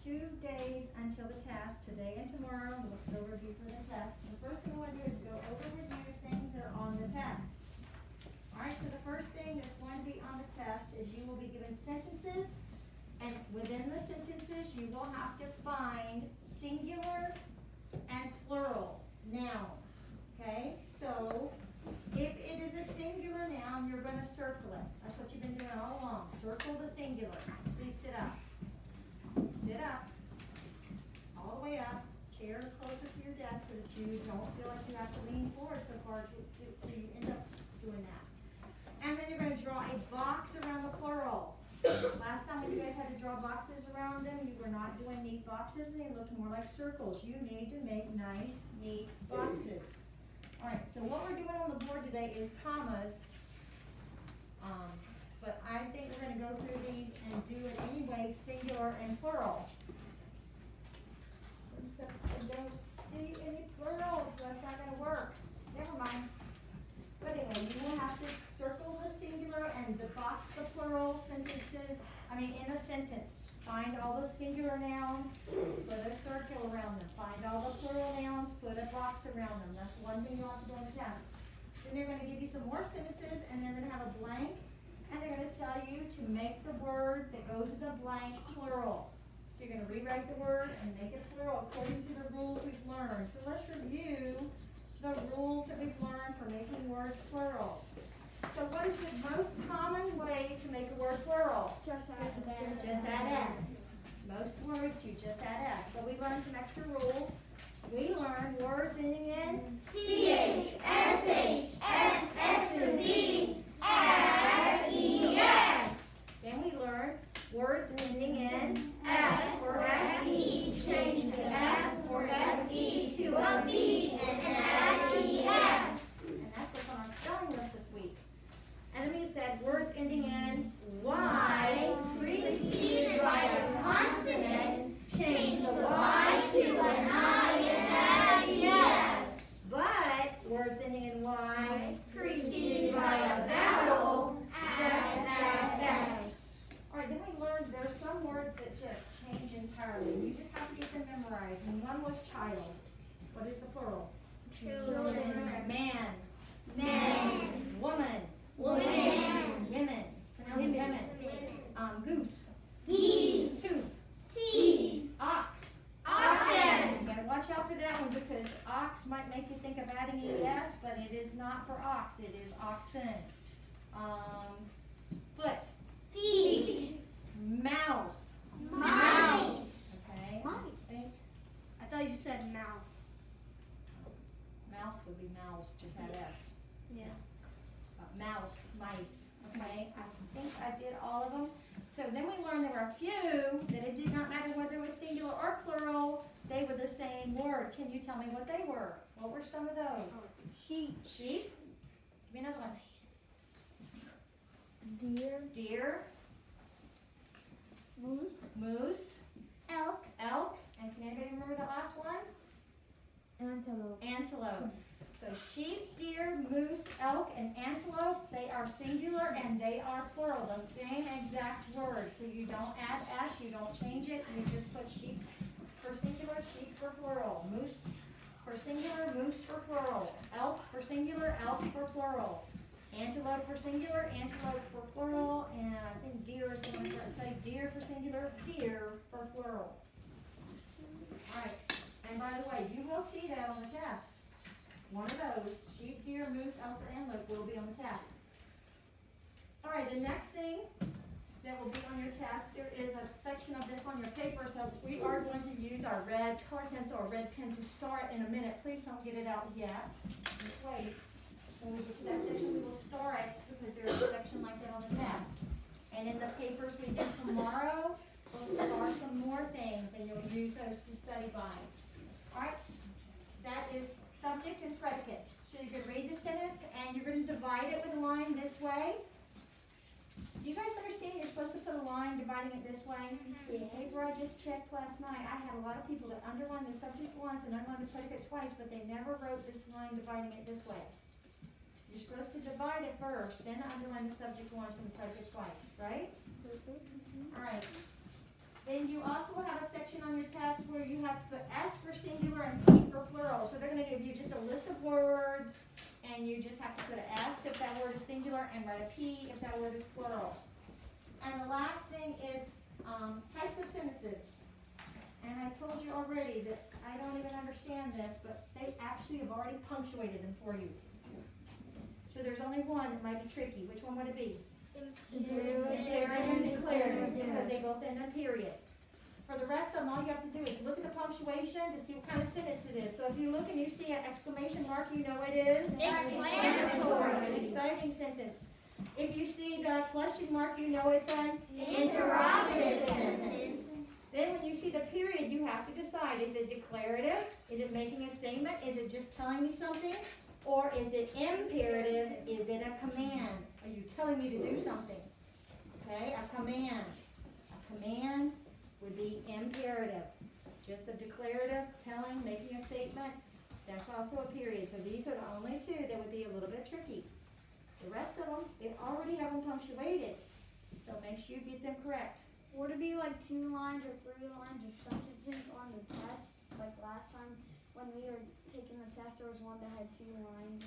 2 days until the test, today and tomorrow. We'll still review for the test. The first thing I want to do is go over review things that are on the test. Alright, so the first thing that's going to be on the test is you will be given sentences, and within the sentences you will have to find singular and plural nouns. Okay, so if it is a singular noun, you're going to circle it. That's what you've been doing all along. Circle the singular. Please sit up. Sit up. All the way up. Chair closer to your desk so that you don't feel like you have to lean forward so far to you end up doing that. And then you're going to draw a box around the plural. Last time when you guys had to draw boxes around them, you were not doing neat boxes and they looked more like circles. You need to make nice, neat boxes. Alright, so what we're doing on the board today is commas. But I think we're going to go through these and do it anyway, singular and plural. Except I don't see any plurals, so that's not going to work. Never mind. But anyway, you will have to circle the singular and the box the plural sentences, in a sentence. Find all the singular nouns, put a circle around them. Find all the plural nouns, put a box around them. That's one thing you'll have to do on the test. Then they're going to give you some more sentences, and they're going to have a blank, and they're going to tell you to make the word that goes in the blank plural. So you're going to rewrite the word and make it plural according to the rules we've learned. So let's review the rules that we've learned for making words plural. So what is the most common way to make a word plural? Just add S. Just add S. Most words you just add S. But we learned some extra rules. We learned words ending in CH, SH, SXZ, FES. Then we learned words ending in F for FE, change the F for FE to a B and FES. And that's what's on our spelling list this week. And then we said words ending in Y Preceded by a consonant, change the Y to an I and FES. But words ending in Y Preceded by a vowel, just add S. Alright, then we learned there's some words that just change entirely. You just have to get them memorized. And one was child. What is the plural? Children. Man. Men. Woman. Women. Women. Pronounce women. Goose. Geese. Tooth. Teeth. Ox. Oxen. You gotta watch out for that one because ox might make you think of adding ES, but it is not for ox. It is oxen. Foot. Feet. Mouse. Mice. Okay. Think. I thought you said mouth. Mouth would be mouse, just add S. Yeah. Mouse, mice. Okay, I think I did all of them. So then we learned there were a few that it did not matter whether it was singular or plural, they were the same word. Can you tell me what they were? What were some of those? Sheep. Sheep? Give me another one. Deer. Deer, Moose. moose, Elk. elk, and can anybody remember the last one? Antelope. Antelope. So sheep, deer, moose, elk, and antelope, they are singular and they are plural, the same exact word. So you don't add S, you don't change it, you just put sheep for singular, sheep for plural. Moose for singular, moose for plural. Elk for singular, elk for plural. Antelope for singular, antelope for plural, and I think deer is the one that say deer for singular, deer for plural. Alright, and by the way, you will see that on the test. One of those, sheep, deer, moose, elk, or antelope will be on the test. Alright, the next thing that will be on your test, there is a section of this on your paper, so we are going to use our red color pencil or red pen to start in a minute. Please don't get it out yet. Just wait. When we get to that section, we will start because there is a section like that on the test. And in the papers we did tomorrow, we'll start some more things and you'll use those to study by. Alright, that is subject and predicate. So you're going to read the sentence and you're going to divide it with a line this way. Do you guys understand you're supposed to put a line dividing it this way? The paper I just checked last night, I had a lot of people that underlined the subject once and underlined the predicate twice, but they never wrote this line dividing it this way. You're supposed to divide it first, then underline the subject once and the predicate twice, right? Alright. Then you also will have a section on your test where you have to put S for singular and P for plural. So they're gonna give you just a list of words, and you just have to put an S if that word is singular, and write a P if that word is plural. And the last thing is, types of sentences. And I told you already that I don't even understand this, but they actually have already punctuated them for you. So there's only one that might be tricky. Which one would it be? Imperative and declarative, because they both end in period. For the rest of them, all you have to do is look at the punctuation to see what kind of sentence it is. So if you look and you see an exclamation mark, you know it is Explanatory. an exciting sentence. If you see the question mark, you know it's an Interrogative sentence. Then when you see the period, you have to decide, is it declarative? Is it making a statement? Is it just telling me something? Or is it imperative? Is it a command? Are you telling me to do something? Okay, a command. A command would be imperative. Just a declarative, telling, making a statement. That's also a period. So these are the only two that would be a little bit tricky. The rest of them, they already have them punctuated. So make sure you get them correct. Would it be like 2 lines or 3 lines of sentences on the test? Like last time when we were taking the test, there was one that had 2 lines.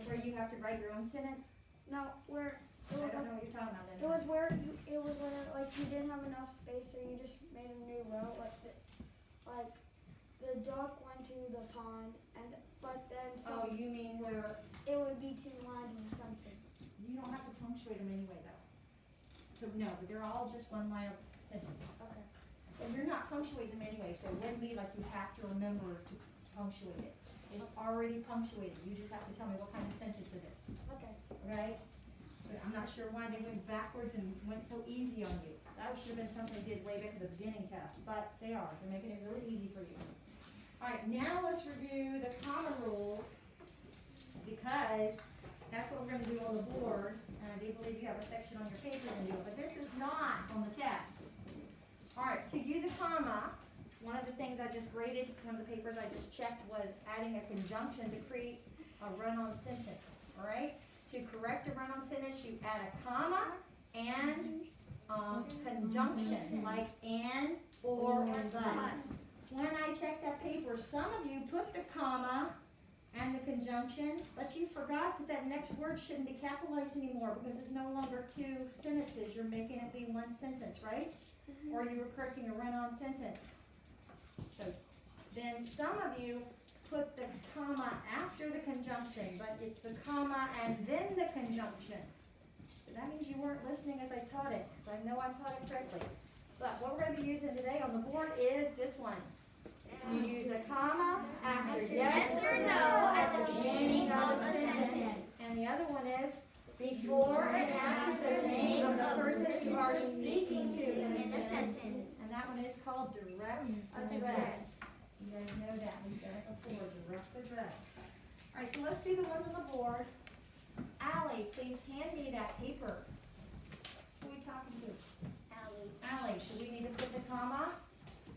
Where you have to write your own sentence? No, where it I was don't like, know what you're talking about. it was where you, it was when it, like you didn't have enough space, so you just made a new row. Like the duck went to the pond, but then Oh, you mean where it would be 2 lines of a sentence. you don't have to punctuate them anyway, though. So no, but they're all just one line of sentence. Okay. And you're not punctuating them anyway, so it wouldn't be like you have to remember to punctuate it. It's already punctuated. You just have to tell me what kind of sentence it is. Okay. Right? But I'm not sure why they went backwards and went so easy on you. That should have been something they did way back at the beginning test, but they are. They're making it really easy for you. All right, now let's review the common rules, because that's what we're gonna do on the board. And I do believe you have a section on your paper to do it, but this is not on the test. All right, to use a comma, one of the things I just graded, one of the papers I just checked was adding a conjunction to create a run-on sentence, all right? To correct a run-on sentence, you add a comma and conjunction, like and, or but. When I checked that paper, some of you put the comma and the conjunction, but you forgot that that next word shouldn't be capitalized anymore because it's no longer 2 sentences. You're making it be 1 sentence, right? Or you were correcting a run-on sentence. So then some of you put the comma after the conjunction, but it's the comma and then the conjunction. So that means you weren't listening as I taught it, because I know I taught it correctly. But what we're going to be using today on the board is this one. You use a comma after yes or no at the beginning of a sentence. And the other one is before and after the name of the person you are speaking to in the sentence. And that one is called direct address. You guys know that, we've done it before, direct address. All right, so let's do the ones on the board. Allie, please hand me that paper. Who are we talking to? Allie, so we need to put the comma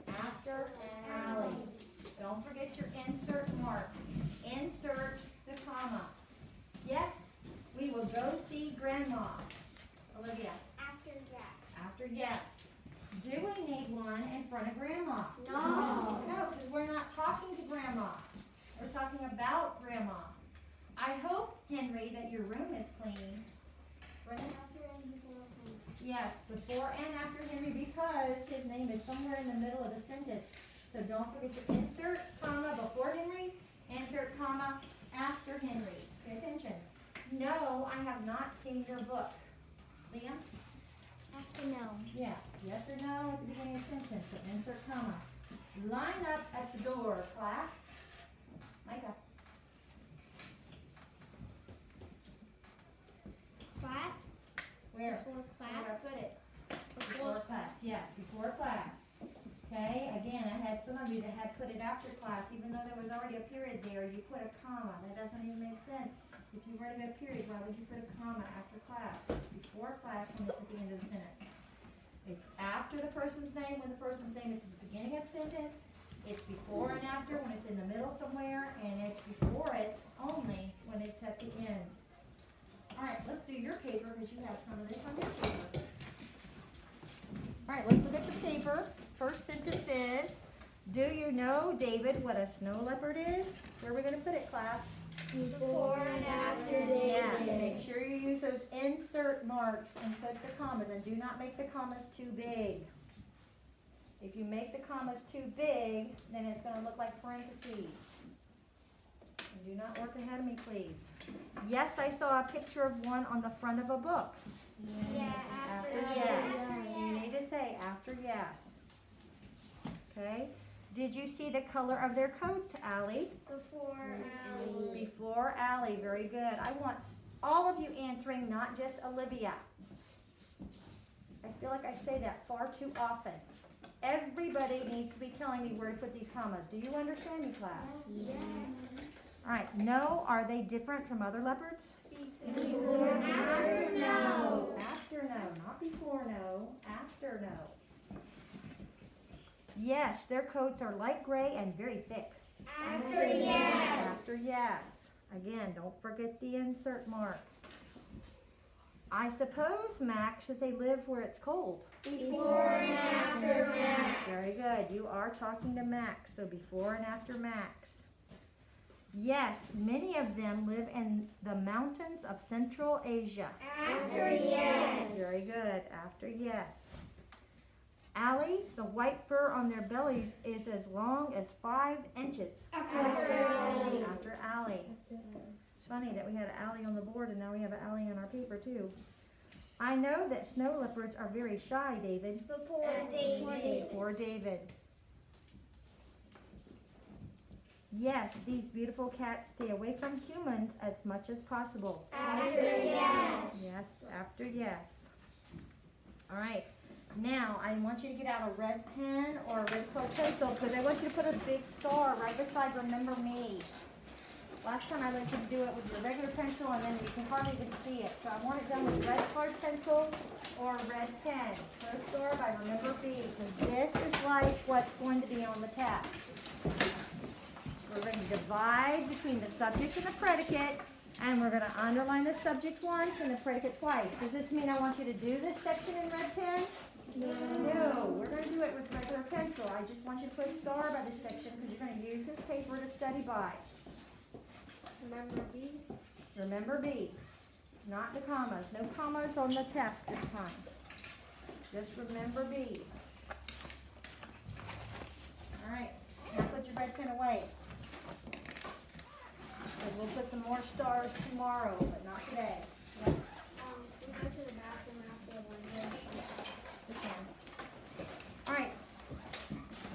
after Allie. Don't forget your insert mark. Insert the comma. Yes, we will go see Grandma. Olivia. After yes. Do we need one in front of Grandma? No. No, because we're not talking to Grandma. We're talking about Grandma. I hope, Henry, that your room is clean. Brennan? Yes, before and after Henry, because his name is somewhere in the middle of the sentence. So don't forget to insert comma before Henry, insert comma after Henry. Pay attention. No, I have not seen your book. Liam? Yes, yes or no at the beginning of the sentence, so insert comma. Line up at the door, class. Micah? Where? Where do I put it? Before class, yes, before class. Okay, again, I had some of you that had put it after class, even though there was already a period there, you put a comma. That doesn't even make sense. If you were to go period, why would you put a comma after class? Before class when it's at the end of the sentence. It's after the person's name when the person's name is at the beginning of the sentence. It's before and after when it's in the middle somewhere, and it's before it only when it's at the end. All right, let's do your paper because you have some of this on your paper. All right, let's look at the paper. first sentence is, do you know, David, what a snow leopard is? Where are we going to put it, class? Before and after Yes, David. make sure you use those insert marks and put the commas, and do not make the commas too big. If you make the commas too big, then it's going to look like parentheses. And do not work ahead of me, please. Yes, I saw a picture of one on the front of a book. Yeah, After after yes. You need to say after yes. Okay? Did you see the color of their coats, Allie? Before Allie. Before Allie, very good. I want all of you answering, not just Olivia. I feel like I say that far too often. Everybody needs to be telling me where to put these commas. Do you understand me, class? Yes. All right. No, are they different from other leopards? Before. After no. After no, not before no, after no. Yes, their coats are light gray and very thick. After yes. After yes. Again, don't forget the insert mark. I suppose, Max, that they live where it's cold. Before and after Max. Very good. You are talking to Max, so before and after Max. Yes, many of them live in the mountains of Central Asia. After yes. Very good. After yes. Allie, the white fur on their bellies is as long as 5 inches. After Allie. After Allie. It's funny that we had an Allie on the board and now we have an Allie on our paper too. I know that snow leopards are very shy, David. Before David. Before David. Yes, these beautiful cats stay away from humans as much as possible. After yes. Yes, after yes. All right. Now, I want you to get out a red pen or a red colored pencil because I want you to put a big star right beside Remember Me. Last time I let you do it with your regular pencil and then you can hardly even see it. So I want it done with red colored pencil or a red pen. Put a star by Remember Me because this is like what's going to be on the test. We're going to divide between the subject and the predicate, and we're going to underline the subject once and the predicate twice. Does this mean I want you to do this section in red pen? No, we're going to do it with regular pencil. I just want you to put a star by this section because you're going to use this paper to study by. Remember B? Remember B, not the commas. No commas on the test this time. Just remember B. All right, now put your red pen away. And we'll put some more stars tomorrow, but not today. We go to the bathroom after one day. We can. All right.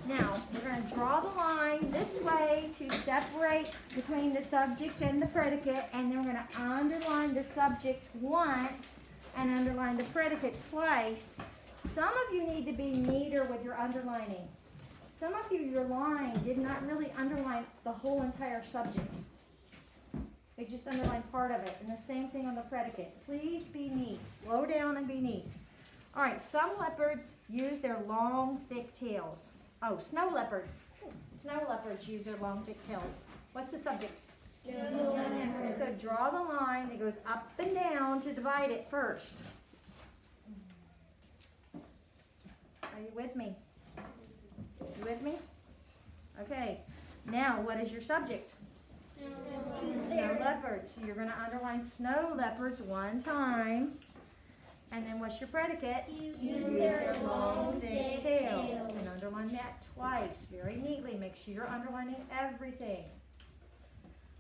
Now, we're going to draw the line this way to separate between the subject and the predicate, and then we're going to underline the subject once and underline the predicate twice. Some of you need to be neater with your underlining. Some of you, your line did not really underline the whole entire subject. It just underlined part of it, and the same thing on the predicate. Please be neat. Slow down and be neat. All right, some leopards use their long, thick tails. Oh, snow leopards. Snow leopards use their long, thick tails. What's the subject? Snow leopard. So draw the line that goes up and down to divide it first. Are you with me? You with me? Okay. Now, what is your subject? Snow leopards. So you're going to underline snow leopards one time. And then what's your predicate? Use their long, thick tails. And underline that twice, very neatly. Make sure you're underlining everything.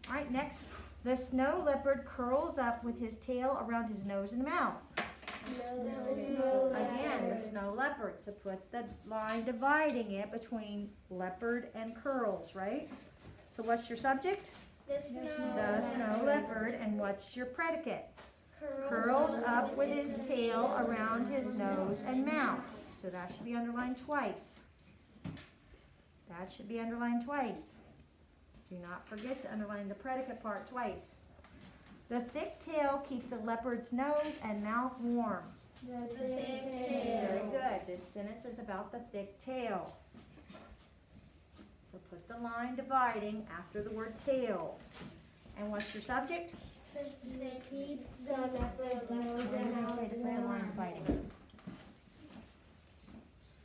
All right, next. The snow leopard curls up with his tail around his nose and mouth. Again, the snow leopard. So put the line dividing it between leopard and curls, right? So what's your subject? The snow leopard. And what's your predicate? Curls up with his tail around his nose and mouth. So that should be underlined twice. That should be underlined twice. Do not forget to underline the predicate part twice. The thick tail keeps the leopard's nose and mouth warm. The thick Very tail. good. This sentence is about the thick tail. So put the line dividing after the word tail. And what's your subject? That keeps the leopard's nose and Okay, mouth the line warm. dividing.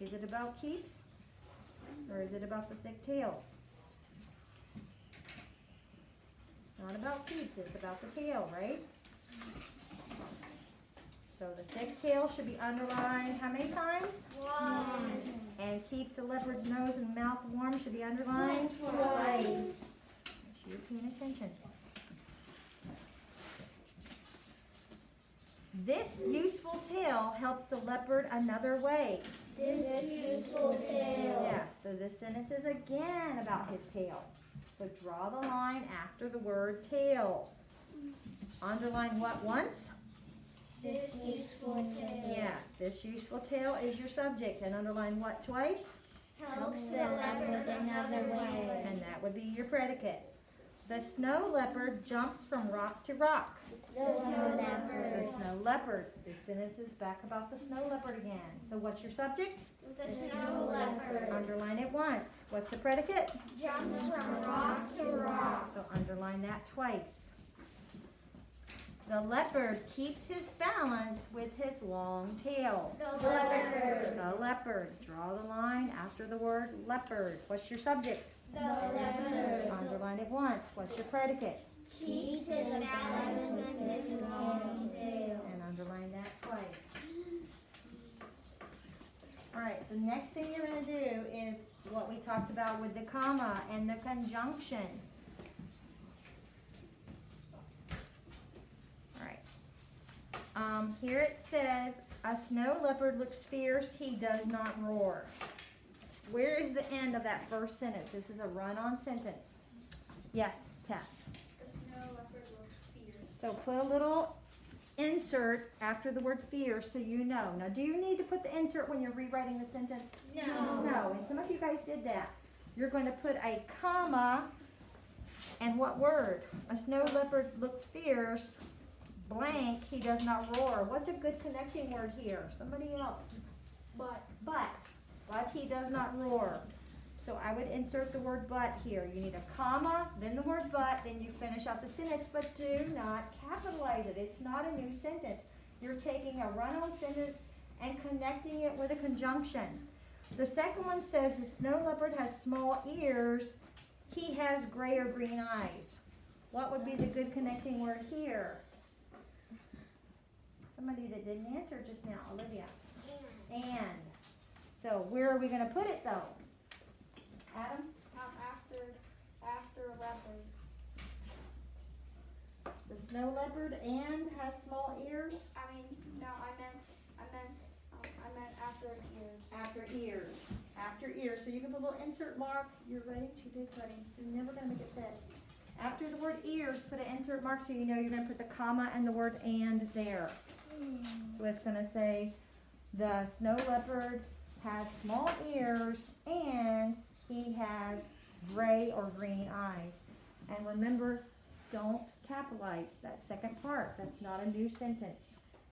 Is it about keeps? Or is it about the thick tail? It's not about teeth, it's about the tail, right? So the thick tail should be underlined how many times? One. And keeps the leopard's nose and mouth warm should be underlined Twice. Make sure you're paying attention. This useful tail helps the leopard another way. This useful tail. Yes, so this sentence is again about his tail. So draw the line after the word tail. Underline what once? This useful tail. Yes, this useful tail is your subject. And underline what twice? Helps the leopard another way. And that would be your predicate. The snow leopard jumps from rock to rock. The snow The leopard. snow leopard. This sentence is back about the snow leopard again. So what's your subject? The snow leopard. Underline it once. What's the predicate? Jumps from rock to rock. So underline that twice. The leopard keeps his balance with his long tail. The leopard. The leopard. Draw the line after the word leopard. What's your subject? The leopard. Underline it once. What's your predicate? Keeps his balance with his long tail. And underline that twice. All right, the next thing you're going to do is what we talked about with the comma and the conjunction. All right. Here it says, a snow leopard looks fierce, he does not roar. Where is the end of that first sentence? This is a run-on sentence. Yes, Tess. The snow leopard looks fierce. So put a little insert after the word fierce so you know. Now, do you need to put the insert when you're rewriting the sentence? No. No, and some of you guys did that. You're going to put a comma and what word? A snow leopard looks fierce, blank, he does not roar. What's a good connecting word here? Somebody else. But But he does not roar. So I would insert the word but here. You need a comma, then the word but, then you finish out the sentence, but do not capitalize it. It's not a new sentence. You're taking a run-on sentence and connecting it with a conjunction. The second one says the snow leopard has small ears. He has gray or green eyes. What would be the good connecting word here? Somebody that didn't answer just now, Olivia. And. So where are we going to put it though? Adam? after leopard. The snow leopard and has small ears? I mean, no, I meant after ears. After ears. After ears. So you can put a little insert mark. You're ready? Too big, buddy. You're never going to make it fit. After the word ears, put an insert mark so you know you're going to put the comma and the word and there. So it's going to say the snow leopard has small ears and he has gray or green eyes. And remember, don't capitalize that second part. That's not a new sentence.